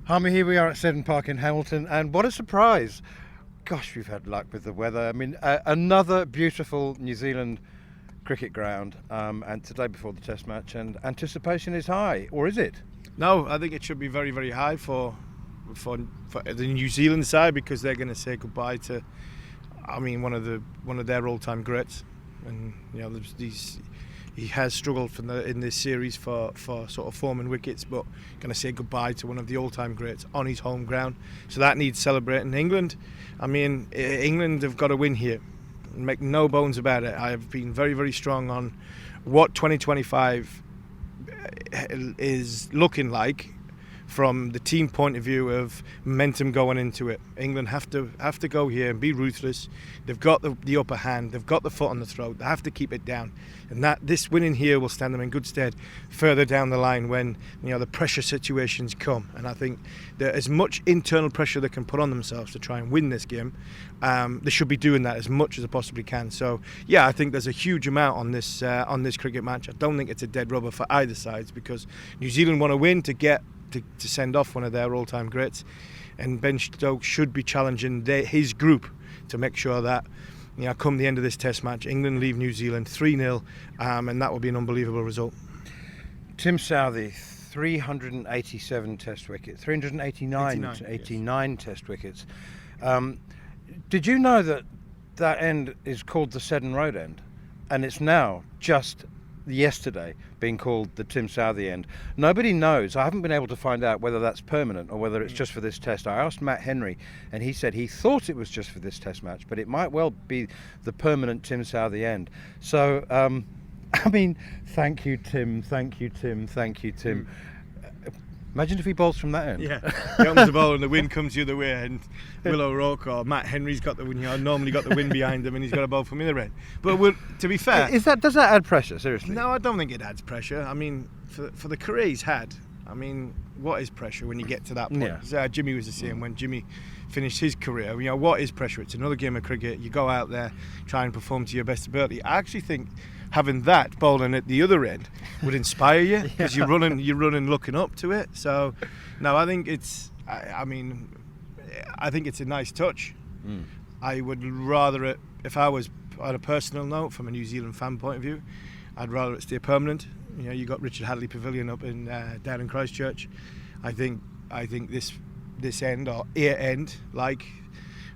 Harmy, here we are at Seddon Park in Hamilton, and what a surprise! Gosh, we've had luck with the weather. I mean, another beautiful New Zealand cricket ground, and today before the Test match, and anticipation is high, or is it? No, I think it should be very, very high for the New Zealand side, because they're going to say goodbye to, one of their all-time greats, and he has struggled in this series for sort of forming wickets, but going to say goodbye to one of the all-time greats on his home ground. So that needs celebrating. England have got to win here. Make no bones about it. I have been very, very strong on what 2025 is looking like from the team point of view of momentum going into it. England have to go here and be ruthless. They've got the upper hand. They've got the foot on the throat. They have to keep it down, and this winning here will stand them in good stead further down the line when the pressure situations come. And I think that as much internal pressure they can put on themselves to try and win this game, they should be doing that as much as they possibly can. So yeah, I think there's a huge amount on this cricket match. I don't think it's a dead rubber for either sides, because New Zealand want to win to send off one of their all-time greats, and Ben Stokes should be challenging his group to make sure that come the end of this Test match, England leave New Zealand 3-0, and that will be an unbelievable result. Tim Southee, 387 Test wickets, 389 Test wickets. Did you know that end is called the Seddon Road end, and it's now just yesterday being called the Tim Southee end? Nobody knows. I haven't been able to find out whether that's permanent or whether it's just for this test. I asked Matt Henry, and he said he thought it was just for this Test match, but it might well be the permanent Tim Southee end. So thank you, Tim. Imagine if he bowls from that end. Yeah, he comes the ball and the wind comes the other way, and Will O'Rourke or Matt Henry's got normally got the wind behind him, and he's got a ball from the other end. But to be fair, does that add pressure? Seriously? No, I don't think it adds pressure. I mean, for the career he's had, what is pressure when you get to that point? Yeah. Jimmy was the same when Jimmy finished his career. What is pressure? It's another game of cricket. You go out there, try and perform to your best ability. I actually think having that bowling at the other end would inspire you, because you're running looking up to it. So no, I think it's I think it's a nice touch. I would rather it, if I was on a personal note from a New Zealand fan point of view, I'd rather it stay permanent. You got Richard Hadley Pavilion up in down in Christchurch. I think this end or ear end, like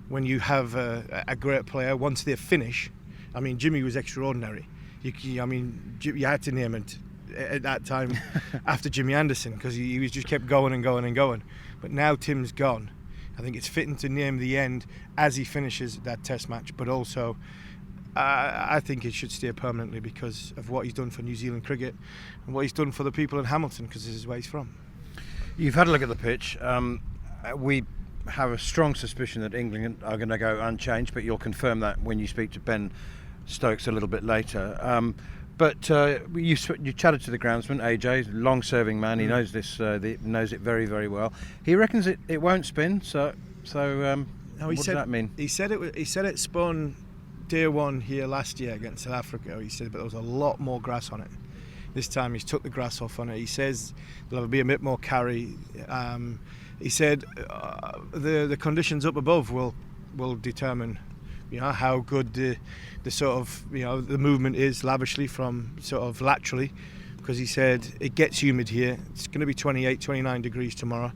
when you have a great player, once they finish. Jimmy was extraordinary. You had to name it at that time after Jimmy Anderson, because he was just kept going and going and going. But now Tim's gone. I think it's fitting to name the end as he finishes that Test match, but also I think it should stay permanently because of what he's done for New Zealand cricket and what he's done for the people in Hamilton, because this is where he's from. You've had a look at the pitch. We have a strong suspicion that England are going to go unchanged, but you'll confirm that when you speak to Ben Stokes a little bit later. But you chatted to the groundsman, AJ, long-serving man. He knows this. Knows it very, very well. He reckons it won't spin. So what does that mean? He said it spun day one here last year against South Africa. He said, but there was a lot more grass on it. This time he's took the grass off on it. He says there'll be a bit more carry. He said the conditions up above will determine how good the sort of the movement is lavishly from sort of laterally, because he said it gets humid here. It's going to be 28, 29 degrees tomorrow,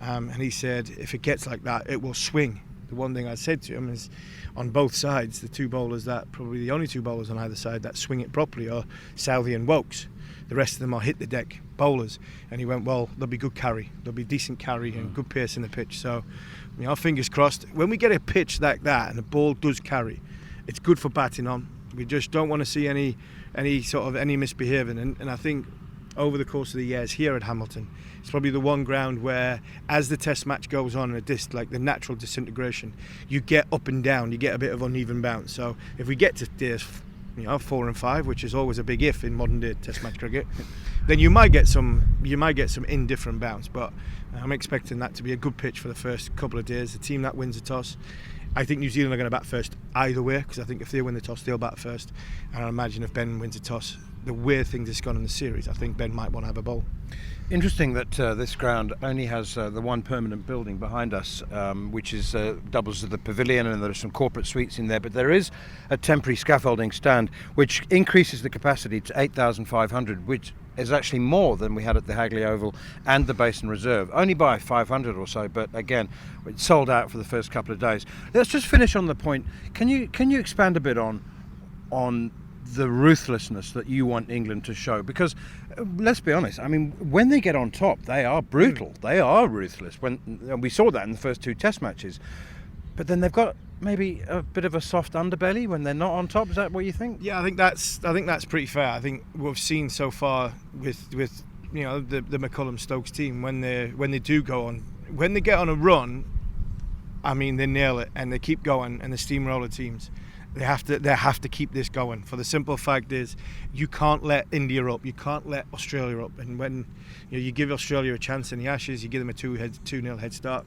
and he said if it gets like that, it will swing. The one thing I said to him is, on both sides, the two bowlers that probably the only two bowlers on either side that swing it properly are Southee and Wokes. The rest of them are hit the deck bowlers. And he went, well, there'll be good carry. There'll be decent carry and good pace in the pitch. So, fingers crossed. When we get a pitch like that and the ball does carry, it's good for batting on. We just don't want to see any misbehaving. And I think over the course of the years here at Hamilton, it's probably the one ground where, as the Test match goes on, like the natural disintegration, you get up and down, you get a bit of uneven bounce. So if we get to days 4 and 5, which is always a big if in modern day Test match cricket, then you might get some indifferent bounce. But I'm expecting that to be a good pitch for the first couple of days. The team that wins the toss, I think New Zealand are going to bat first either way, because I think if they win the toss, they'll bat first. And I imagine if Ben wins the toss, the way things have gone in the series, I think Ben might want to have a bowl. Interesting that this ground only has the one permanent building behind us, which is doubles as the pavilion, and there are some corporate suites in there, but there is a temporary scaffolding stand which increases the capacity to 8,500, which is actually more than we had at the Hagley Oval and the Basin Reserve, only by 500 or so, but again, it sold out for the first couple of days. Let's just finish on the point. Can you expand a bit on the ruthlessness that you want England to show? Because let's be honest, I mean, when they get on top, they are brutal. They are ruthless. And we saw that in the first two Test matches. But then they've got maybe a bit of a soft underbelly when they're not on top. Is that what you think? Yeah, I think that's pretty fair. I think what we've seen so far with the McCullum Stokes team, when they do go on, when they get on a run, I mean, they nail it and they keep going. And the steamroller teams, They have to keep this going. For the simple fact is, you can't let India up, you can't let Australia up. And when you give Australia a chance in the Ashes, you give them a 2-0 head start.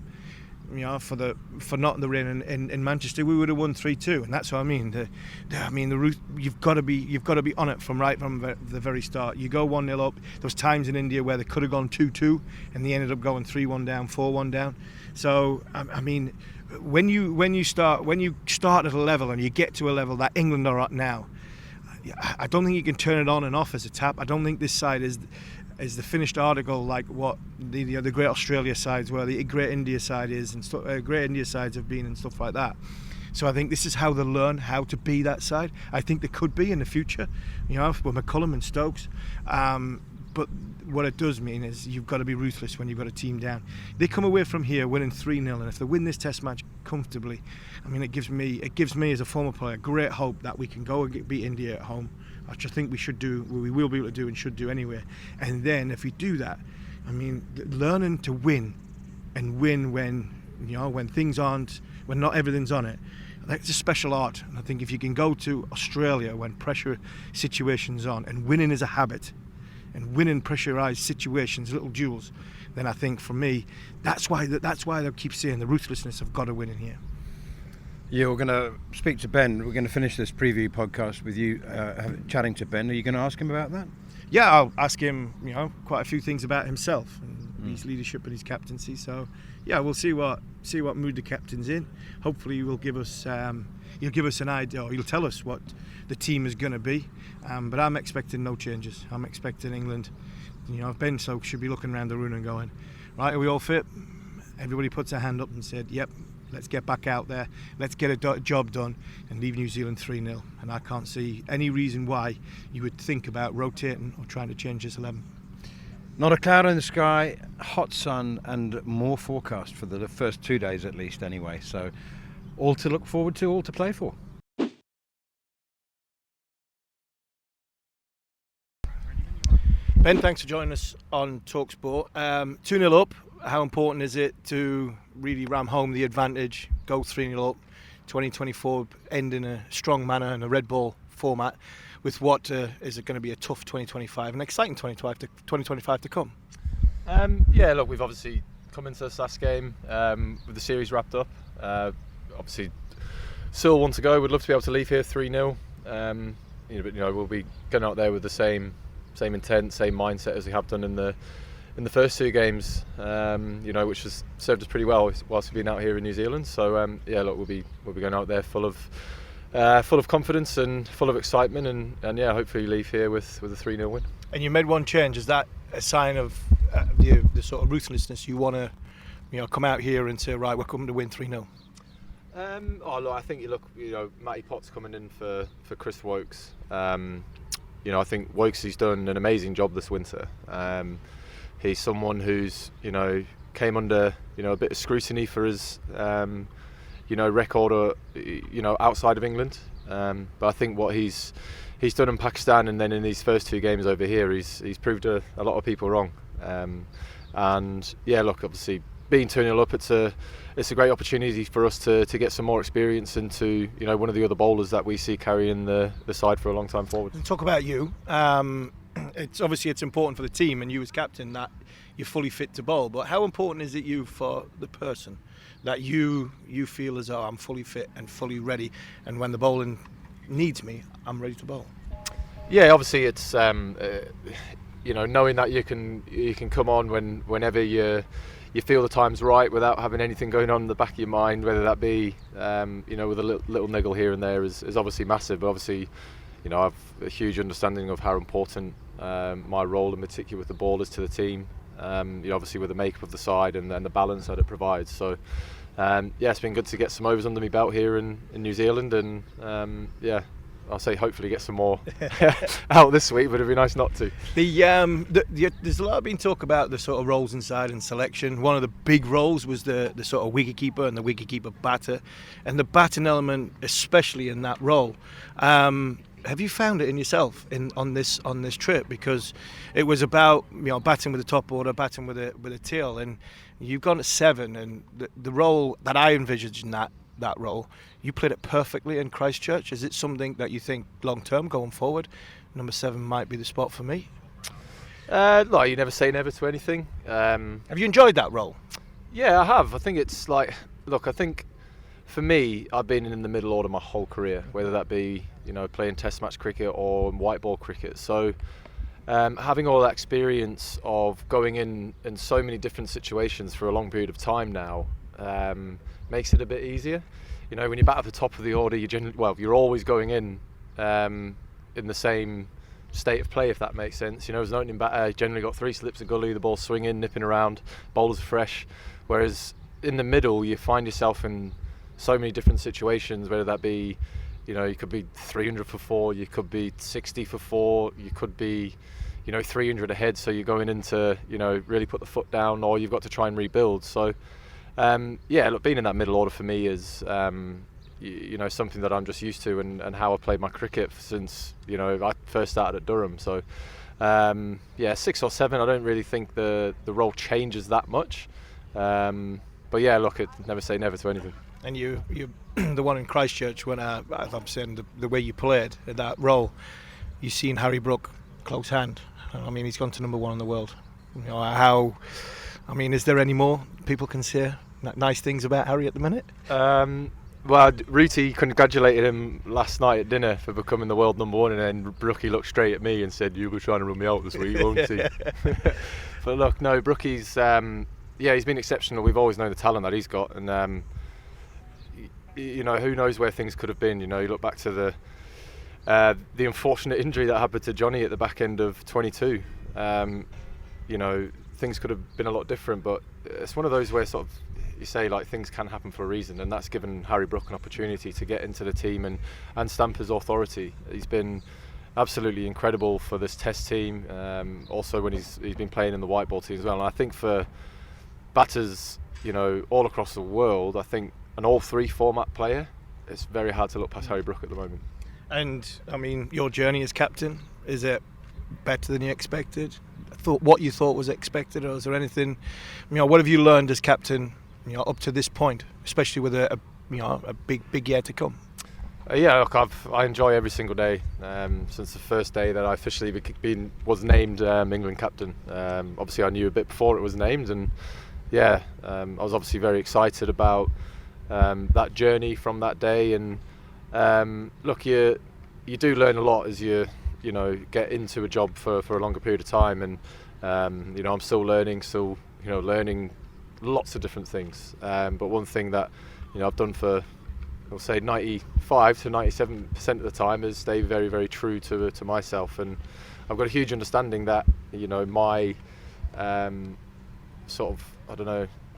For not in the rain in Manchester, we would have won 3-2, and that's what I mean. The route, you've got to be on it from the very start. You go 1-0 up. There was times in India where they could have gone 2-2, and they ended up going 3-1 down, 4-1 down. So I mean, when you start at a level and you get to a level that England are at now, I don't think you can turn it on and off as a tap. I don't think this side is the finished article like what the great Australia sides were, the great India side is, and great India sides have been, and stuff like that. So I think this is how they learn how to be that side. I think they could be in the future, with McCullum and Stokes. But what it does mean is you've got to be ruthless when you've got a team down. They come away from here winning 3-0, and if they win this Test match comfortably, I mean, it gives me as a former player great hope that we can go and beat India at home, which I think we should do. We will be able to do and should do anyway. And then if we do that, I mean, learning to win and win when things aren't, when not everything's on it, that's a special art. And I think if you can go to Australia when pressure situations on, and winning is a habit, and winning pressurised situations, little duels, then I think for me, that's why they keep saying the ruthlessness of got to win in here. Yeah, we're going to speak to Ben. We're going to finish this preview podcast with you chatting to Ben. Are you going to ask him about that? Yeah, I'll ask him, quite a few things about himself and his leadership and his captaincy. So, yeah, we'll see what mood the captain's in. Hopefully, you'll give us an idea, or you'll tell us what the team is going to be. But I'm expecting no changes. I'm expecting England. Ben Stokes should be looking around the room and going, right, are we all fit? Everybody puts their hand up and said, yep. Let's get back out there, let's get a job done and leave New Zealand 3-0. And I can't see any reason why you would think about rotating or trying to change this 11. Not a cloud in the sky, hot sun and more forecast for the first 2 days at least anyway. So all to look forward to, all to play for. Ben, thanks for joining us on talkSPORT. 2-0 up. How important is it to really ram home the advantage, go 3-0 up, 2024 end in a strong manner in a red ball format with what is going to be a tough 2025, an exciting 2025 to come? Yeah, look, we've obviously come into this last game with the series wrapped up. Obviously, still one to go. We'd love to be able to leave here 3-0. But we'll be going out there with the same intent, same mindset as we have done in the first two games, which has served us pretty well whilst we've been out here in New Zealand. So yeah, look, we'll be going out there full of confidence and full of excitement, and yeah, hopefully leave here with a 3-0 win. And you made one change. Is that a sign of the sort of ruthlessness you want to, come out here and say, right, we're coming to win 3-0? Look, I think Matty Potts coming in for Chris Wokes. I think Wokesy's done an amazing job this winter. He's someone who's, came under, a bit of scrutiny for his, record, outside of England. But I think what he's done in Pakistan and then in these first two games over here, he's proved a lot of people wrong. And yeah, look, obviously being 2-0 up, it's a great opportunity for us to get some more experience into, one of the other bowlers that we see carrying the side for a long time forward. And talk about you. It's important for the team and you as captain that you're fully fit to bowl, but how important is it you for the person that you feel as though I'm fully fit and fully ready, and when the bowling needs me, I'm ready to bowl? Yeah, obviously it's knowing that you can come on whenever you feel the time's right without having anything going on in the back of your mind, whether that be with a little niggle here and there is obviously massive. But obviously, I have a huge understanding of how important my role in particular with the ball is to the team. Obviously with the makeup of the side and the balance that it provides. So it's been good to get some overs under my belt here in New Zealand, and I'll say hopefully get some more out this week, but it'd be nice not to. There's a lot been talk about the sort of roles inside and selection. One of the big roles was the sort of wicketkeeper and the wicketkeeper batter, and the batting element, especially in that role. Have you found it in yourself on this trip? Because it was about batting with the top order, batting with a tail, and you've gone to 7, and the role that I envisaged in that role, you played it perfectly in Christchurch. Is it something that you think long term going forward, number 7 might be the spot for me? No, you never say never to anything. Have you enjoyed that role? Yeah, I have. I think it's I think for me, I've been in the middle order my whole career, whether that be playing Test match cricket or white ball cricket. So having all that experience of going in so many different situations for a long period of time now makes it a bit easier. When you bat at the top of the order, you're always going in the same state of play, if that makes sense. As an opening batter, generally got 3 slips of gully, the ball's swinging, nipping around, bowlers are fresh. Whereas in the middle, you find yourself in so many different situations, whether that be, you could be 300 for 4, you could be 60 for 4, you could be, 300 ahead, so you're going into, really put the foot down, or you've got to try and rebuild. So, being in that middle order for me is, something that I'm just used to, and how I played my cricket since, I first started at Durham. So, 6 or 7, I don't really think the role changes that much. But yeah, look, never say never to anything. And you the one in Christchurch, when I'm saying the way you played in that role, you've seen Harry Brook close hand. I mean, he's gone to number 1 in the world. Is there any more people can say nice things about Harry at the minute? Well, Rooty congratulated him last night at dinner for becoming the world number 1, and then Brookie looked straight at me and said, "You'll be trying to run me out this week, won't he?" But look, no, Brookie's he's been exceptional. We've always known the talent that he's got, and who knows where things could have been. You look back to the unfortunate injury that happened to Johnny at the back end of 22. Things could have been a lot different, but it's one of those where sort of you say things can happen for a reason, and that's given Harry Brook an opportunity to get into the team and stamp his authority. He's been absolutely incredible for this Test team, also when he's been playing in the white ball team as well. And I think for batters, all across the world, I think an all 3 format player, it's very hard to look past Harry Brook at the moment. And your journey as captain, is it better than you expected? What you thought was expected, or is there anything? What have you learned as captain? Up to this point, especially with a big year to come. Look, I enjoy every single day since the first day that I officially was named England captain. Obviously, I knew a bit before it was named, and I was obviously very excited about that journey from that day. And look, you do learn a lot as you get into a job for a longer period of time, and I'm still learning, learning lots of different things. But one thing that I've done for, I'll say 95 to 97% of the time is stay very, very true to myself, and I've got a huge understanding that my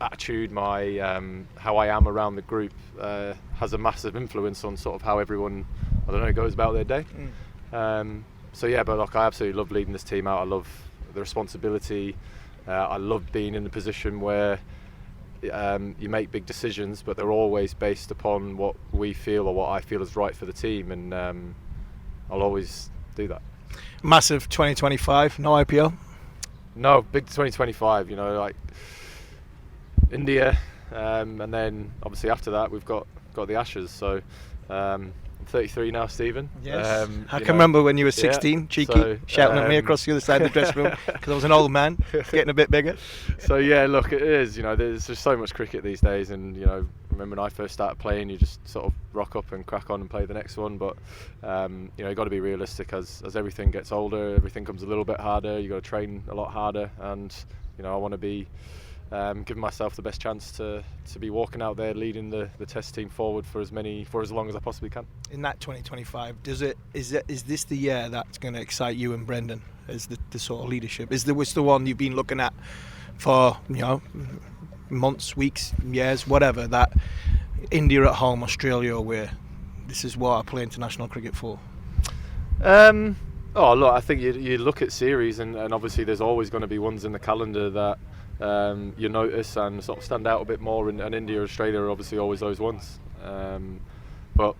attitude, my how I am around the group has a massive influence on sort of how everyone goes about their day. But look, I absolutely love leading this team out. I love the responsibility. I love being in the position where you make big decisions, but they're always based upon what we feel or what I feel is right for the team, and I'll always do that. Massive 2025, no IPL? No, big 2025, India, and then obviously after that we've got the Ashes, so I'm 33 now, Stephen. Yes. I can remember when you were 16, cheeky, shouting at me across the other side of the dressing room because I was an old man, getting a bit bigger. So yeah, look, it is. There's just so much cricket these days, and remember when I first started playing, you just sort of rock up and crack on and play the next one. But you got to be realistic as everything gets older, everything comes a little bit harder. You got to train a lot harder, and I want to be giving myself the best chance to be walking out there leading the test team forward for as long as I possibly can. In that 2025, is this the year that's going to excite you and Brendan as the sort of leadership? Is this the one you've been looking at for months, weeks, years, whatever, that India at home, Australia away, this is what I play international cricket for? Look, I think you look at series and obviously there's always going to be ones in the calendar that you notice and sort of stand out a bit more, and India, Australia are obviously always those ones. But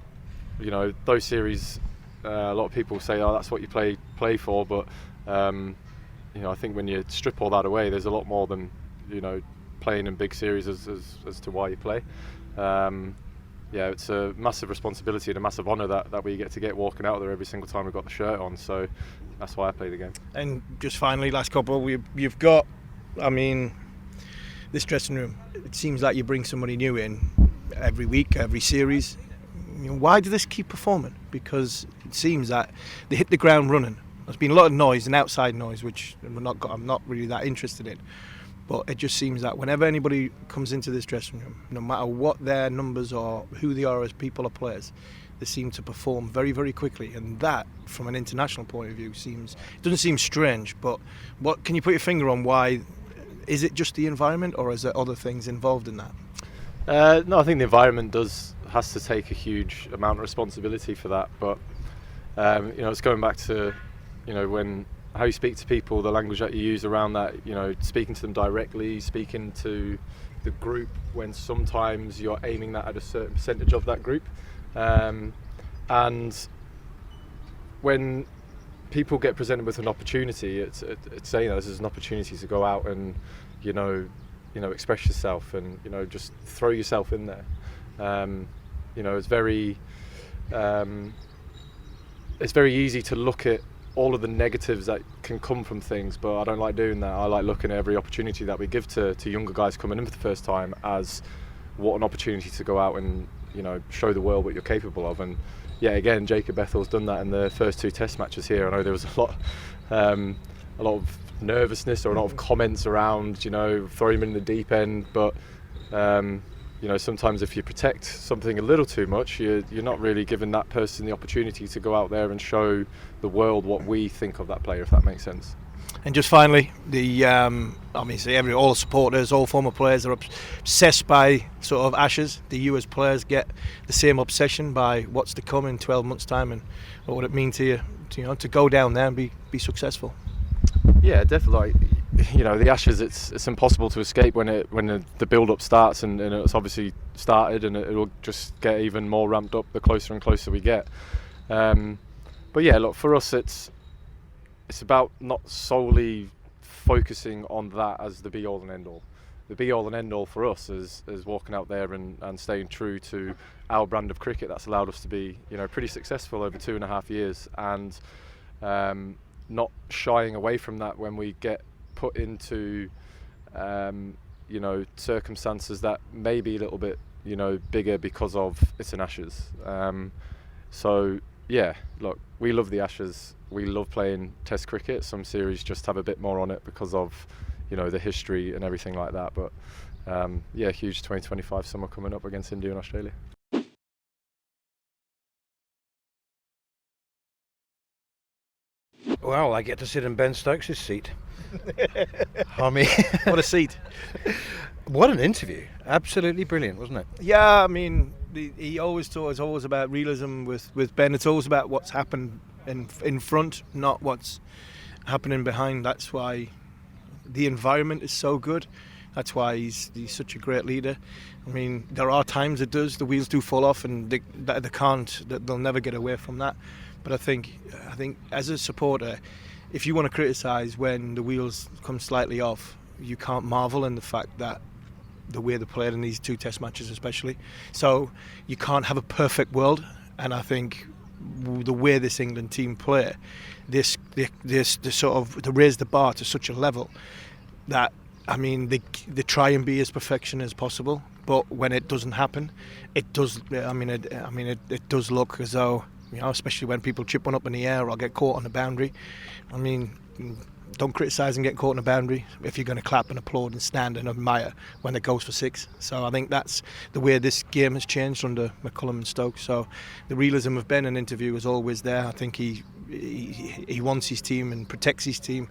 those series, a lot of people say, oh, that's what you play for. But I think when you strip all that away, there's a lot more than playing in big series as to why you play. It's a massive responsibility and a massive honour that we get walking out there every single time we've got the shirt on. So that's why I play the game. And just finally, last couple, you've got, this dressing room, it seems like you bring somebody new in every week, every series. Why do this keep performing? Because it seems that they hit the ground running. There's been a lot of noise and outside noise, which I'm not really that interested in. But it just seems that whenever anybody comes into this dressing room, no matter what their numbers are, who they are as people or players, they seem to perform very, very quickly. And that, from an international point of view, doesn't seem strange. But what can you put your finger on why? Is it just the environment, or is there other things involved in that? No, I think the environment has to take a huge amount of responsibility for that. But it's going back to how you speak to people, the language that you use around that. Speaking to them directly, speaking to the group when sometimes you're aiming that at a certain percentage of that group, and when people get presented with an opportunity, it's saying this is an opportunity to go out and express yourself and just throw yourself in there. It's very easy to look at all of the negatives that can come from things, but I don't like doing that. I like looking at every opportunity that we give to younger guys coming in for the first time as what an opportunity to go out and show the world what you're capable of. And yeah, again, Jacob Bethel's done that in the first 2 test matches here. I know there was a lot of nervousness or a lot of comments around throwing him in the deep end, but sometimes if you protect something a little too much, you're not really giving that person the opportunity to go out there and show the world what we think of that player, if that makes sense. And just finally, obviously all the supporters, all former players are obsessed by sort of Ashes. Do you as players get the same obsession by what's to come in 12 months' time, and what would it mean to you, to go down there and be successful? Yeah, definitely. The Ashes, it's impossible to escape when the build-up starts, and it's obviously started, and it'll just get even more ramped up the closer and closer we get. But yeah, look, for us, it's about not solely focusing on that as the be-all and end-all. The be-all and end-all for us is walking out there and staying true to our brand of cricket that's allowed us to be pretty successful over 2.5 years, and not shying away from that when we get put into circumstances that may be a little bit bigger because of it's an Ashes. So yeah, look, we love the Ashes. We love playing Test cricket. Some series just have a bit more on it because of the history and everything like that. But huge 2025 summer coming up against India and Australia. Well, I get to sit in Ben Stokes' seat. Harmy. What a seat. What an interview. Absolutely brilliant, wasn't it? Yeah, he always taught us always about realism with Ben. It's always about what's happened in front, not what's happening behind. That's why the environment is so good. That's why he's such a great leader. There are times the wheels do fall off, and they'll never get away from that. But I think as a supporter, if you want to criticise when the wheels come slightly off, you can't marvel in the fact that the way they played in these 2 test matches especially. So you can't have a perfect world, and I think the way this England team play, this sort of they raise the bar to such a level that, I mean, they try and be as perfection as possible, but when it doesn't happen, it does. It does look as though, especially when people chip one up in the air or get caught on the boundary. I mean, don't criticise and get caught on the boundary if you're going to clap and applaud and stand and admire when it goes for 6. So I think that's the way this game has changed under McCullum and Stokes. So the realism of Ben in interview is always there. I think he wants his team and protects his team.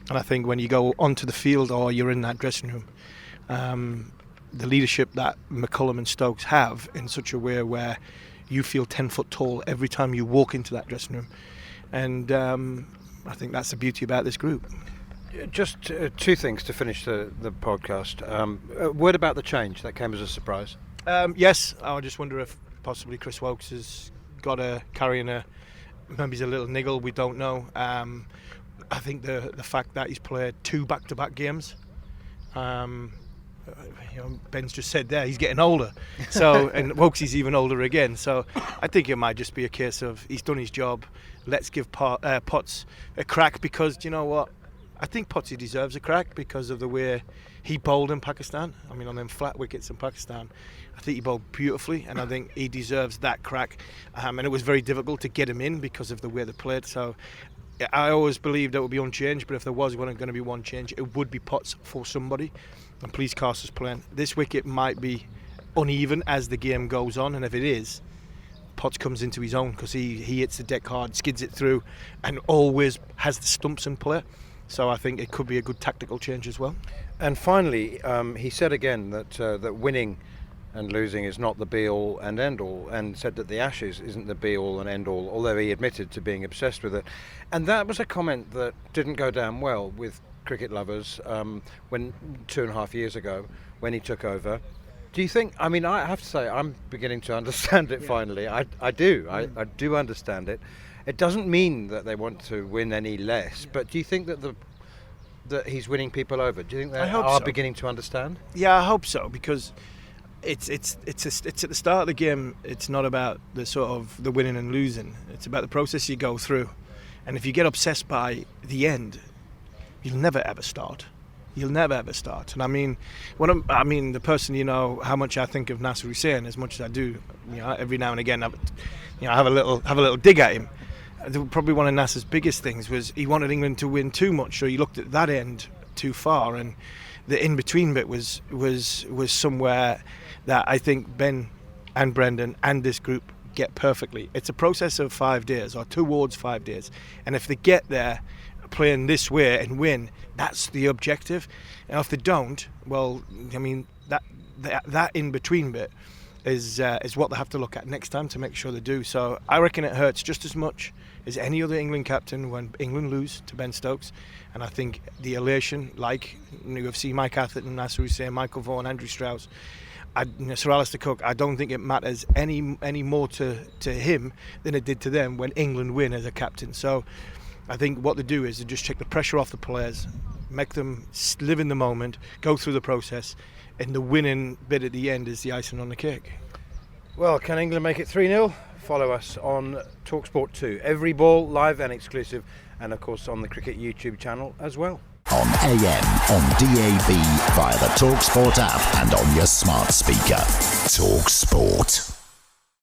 And I think when you go onto the field or you're in that dressing room, the leadership that McCullum and Stokes have in such a way where you feel 10 foot tall every time you walk into that dressing room. And I think that's the beauty about this group. Just 2 things to finish the podcast. A word about the change that came as a surprise. Yes, I just wonder if possibly Chris Woakes has got maybe he's a little niggle, we don't know. I think the fact that he's played 2 back-to-back games, Ben's just said there, he's getting older. So, and Woakes is even older again. So I think it might just be a case of he's done his job. Let's give Potts a crack, because do you know what? I think Potts deserves a crack because of the way he bowled in Pakistan. I mean, on them flat wickets in Pakistan, I think he bowled beautifully, and I think he deserves that crack. And it was very difficult to get him in because of the way they played. So I always believed it would be unchanged, but if there was going to be one change, it would be Potts for somebody. And please, Carter's playing. This wicket might be uneven as the game goes on, and if it is, Potts comes into his own because he hits the deck hard, skids it through, and always has the stumps in play. So I think it could be a good tactical change as well. And finally, he said again that winning and losing is not the be-all and end-all, and said that the Ashes isn't the be-all and end-all, although he admitted to being obsessed with it. And that was a comment that didn't go down well with cricket lovers when 2.5 years ago, when he took over. Do you think, I mean, I have to say, I'm beginning to understand it finally. I do understand it. It doesn't mean that they want to win any less, but do you think that he's winning people over? Do you think they are beginning to understand? Yeah, I hope so, because it's at the start of the game. It's not about the sort of the winning and losing. It's about the process you go through. And if you get obsessed by the end, you'll never ever start. You'll never ever start. And I mean, the person, how much I think of Nasser Hussain, as much as I do, every now and again, have a little dig at him. Probably one of Nasser's biggest things was he wanted England to win too much, so he looked at that end too far, and the in between bit was somewhere that I think Ben and Brendan and this group get perfectly. It's a process of 5 days or towards 5 days, and if they get there playing this way and win, that's the objective. And if they don't, well, I mean, that in between bit is what they have to look at next time to make sure they do. So I reckon it hurts just as much as any other England captain when England lose to Ben Stokes. And I think the elation, like UFC, Mike Atherton, Nasser Hussain, Michael Vaughan, Andrew Strauss, Sir Alistair Cook, I don't think it matters any more to him than it did to them when England win as a captain. So I think what they do is they just take the pressure off the players, make them live in the moment, go through the process, and the winning bit at the end is the icing on the cake. Well, can England make it 3-0? Follow us on talkSPORT 2. Every ball, live and exclusive, and of course on the Cricket YouTube channel as well. On AM, on DAB, via the talkSPORT app and on your smart speaker. talkSPORT.